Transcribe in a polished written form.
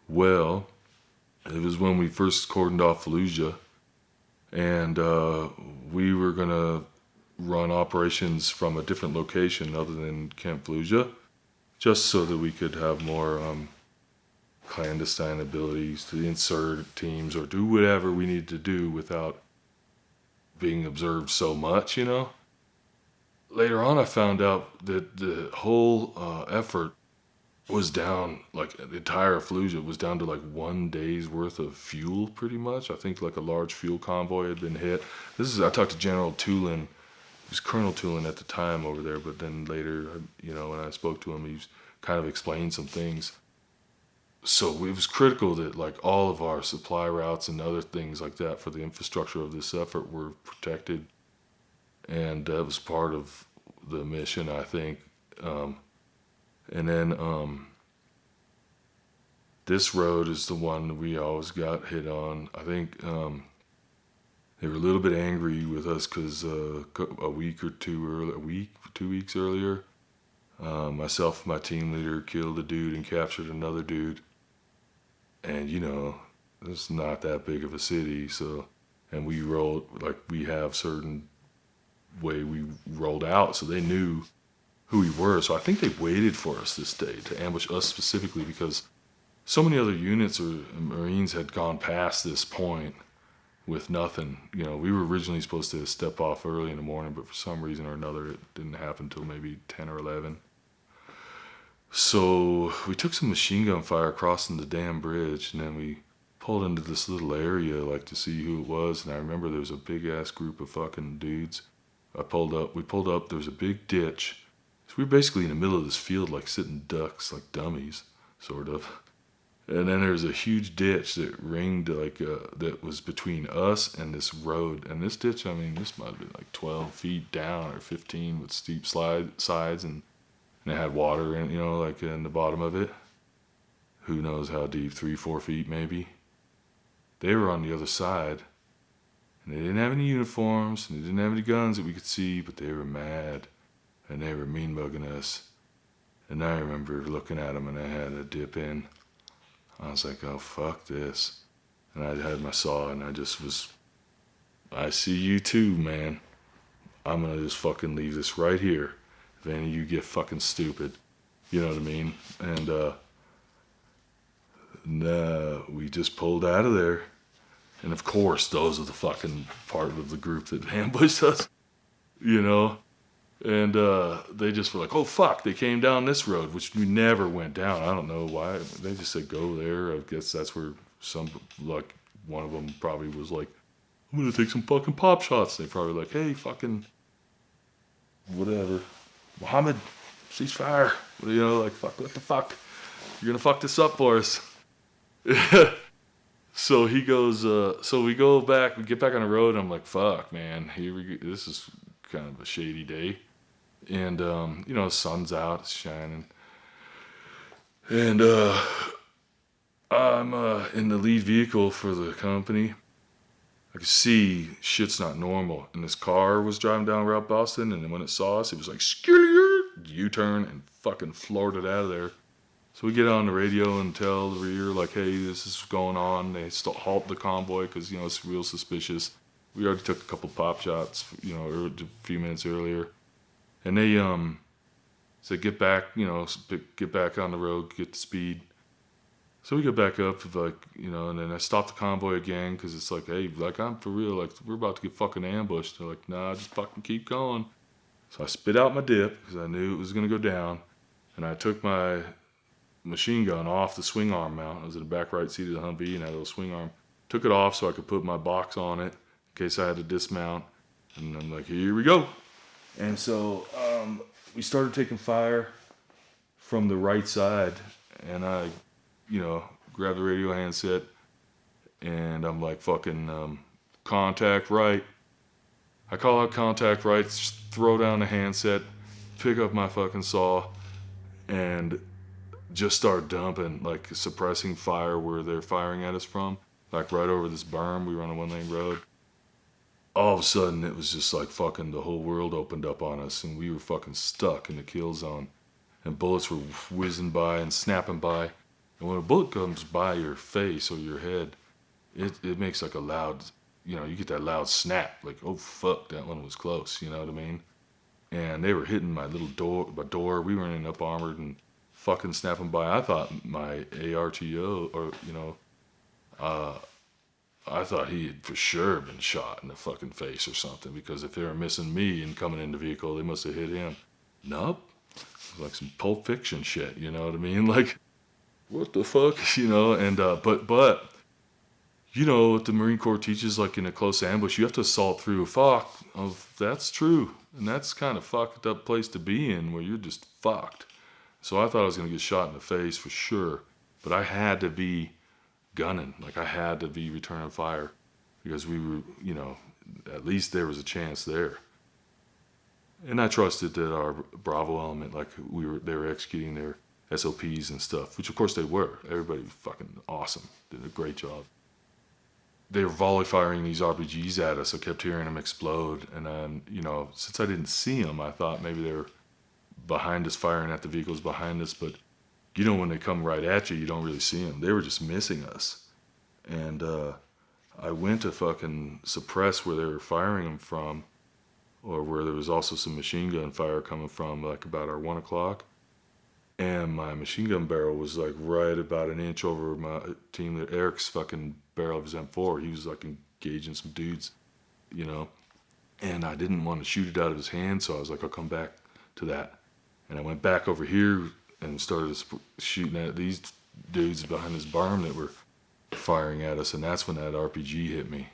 Well, it was when we first cordoned off Fallujah, and we were gonna run operations from a different location other than Camp Fallujah, just so that we could have more clandestine abilities to insert teams or do whatever we needed to do without being observed so much, Later on, I found out that the whole effort was down, like the entire Fallujah was down to like 1 day's worth of fuel, pretty much. I think like a large fuel convoy had been hit. I talked to General Tulin. He was Colonel Tulin at the time over there, but then later, when I spoke to him, he was kind of explained some things. So it was critical that like all of our supply routes and other things like that for the infrastructure of this effort were protected, and that was part of the mission, I think. And then this road is the one we always got hit on. I think they were a little bit angry with us because a week or two earlier, 2 weeks earlier, myself and my team leader killed a dude and captured another dude. And it's not that big of a city, so, and we have certain way we rolled out, so they knew who we were. So I think they waited for us this day to ambush us specifically because so many other units or Marines had gone past this point with nothing. We were originally supposed to step off early in the morning, but for some reason or another, it didn't happen until maybe 10 or 11. So we took some machine gun fire crossing the damn bridge, and then we pulled into this little area like to see who it was. And I remember there was a big ass group of fucking dudes. We pulled up, there was a big ditch. So we were basically in the middle of this field like sitting ducks, like dummies, sort of. And then there's a huge ditch that ringed that was between us and this road. And this ditch, this might have been like 12 feet down or 15 with steep sides, and it had water in, like in the bottom of it. Who knows how deep, 3-4 feet maybe. They were on the other side, and they didn't have any uniforms, and they didn't have any guns that we could see, but they were mad, and they were mean mugging us. And I remember looking at them, and I had a dip in. I was like, oh, fuck this. And I had my saw, and I see you too, man. I'm gonna just fucking leave this right here. If any of you get fucking stupid. You know what I mean? And we just pulled out of there. And of course, those are the fucking part of the group that ambushed us. And they just were like, oh fuck, they came down this road, which we never went down. I don't know why. They just said go there. I guess that's where one of them probably was like, I'm gonna take some fucking pop shots. They probably like, hey, fucking whatever, Muhammad, ceasefire. Fuck, what the fuck? You're gonna fuck this up for us. So he goes, so we get back on the road, and I'm like, fuck, man, here we go. This is kind of a shady day. And, the sun's out, it's shining. And I'm in the lead vehicle for the company. I could see shit's not normal. And this car was driving down Route Boston, and then when it saw us, it was like, U-turn, and fucking floored it out of there. So we get on the radio and tell the rear, like, hey, this is going on. They halt the convoy because, it's real suspicious. We already took a couple pop shots, a few minutes earlier. And they said, get back, get back on the road, get the speed. So we get back up, and then I stopped the convoy again because it's like, hey, I'm for real, we're about to get fucking ambushed. They're like, nah, just fucking keep going. So I spit out my dip because I knew it was going to go down. And I took my machine gun off the swing arm mount. I was in the back right seat of the Humvee and had a little swing arm. Took it off so I could put my box on it in case I had to dismount. And I'm like, here we go. And so we started taking fire from the right side. And I, grabbed the radio handset. And I'm like, fucking contact right. I call out contact right, throw down the handset, pick up my fucking saw, and just start dumping, suppressing fire where they're firing at us from, right over this berm. We were on a 1-lane road. All of a sudden, it was just like fucking the whole world opened up on us, and we were fucking stuck in the kill zone. And bullets were whizzing by and snapping by. And when a bullet comes by your face or your head, it makes like a loud, you get that loud snap, like, oh fuck, that one was close, you know what I mean? And they were hitting my little door. We were in up armored and fucking snapping by. I thought my ARTO, or, uh, I thought he had for sure been shot in the fucking face or something, because if they were missing me and coming in the vehicle, they must have hit him. Nope. It was like some Pulp Fiction shit, you know what I mean? Like, what the fuck, And, but, what the Marine Corps teaches, like in a close ambush, you have to assault through. Fuck, that's true. And that's kind of fucked up place to be in, where you're just fucked. So I thought I was going to get shot in the face for sure. But I had to be gunning. Like, I had to be returning fire, because we were, at least there was a chance there. And I trusted that our Bravo element, like they were executing their SOPs and stuff, which of course they were. Everybody was fucking awesome. Did a great job. They were volley firing these RPGs at us. I kept hearing them explode. And then, since I didn't see them, I thought maybe they were behind us, firing at the vehicles behind us. But, when they come right at you, you don't really see them. They were just missing us. And I went to fucking suppress where they were firing them from, or where there was also some machine gun fire coming from, like about our 1 o'clock. And my machine gun barrel was like right about an inch over my team, Eric's fucking barrel of his M4. He was like engaging some dudes, and I didn't want to shoot it out of his hand, so I was like, I'll come back to that. And I went back over here and started shooting at these dudes behind this barn that were firing at us, and that's when that RPG hit me.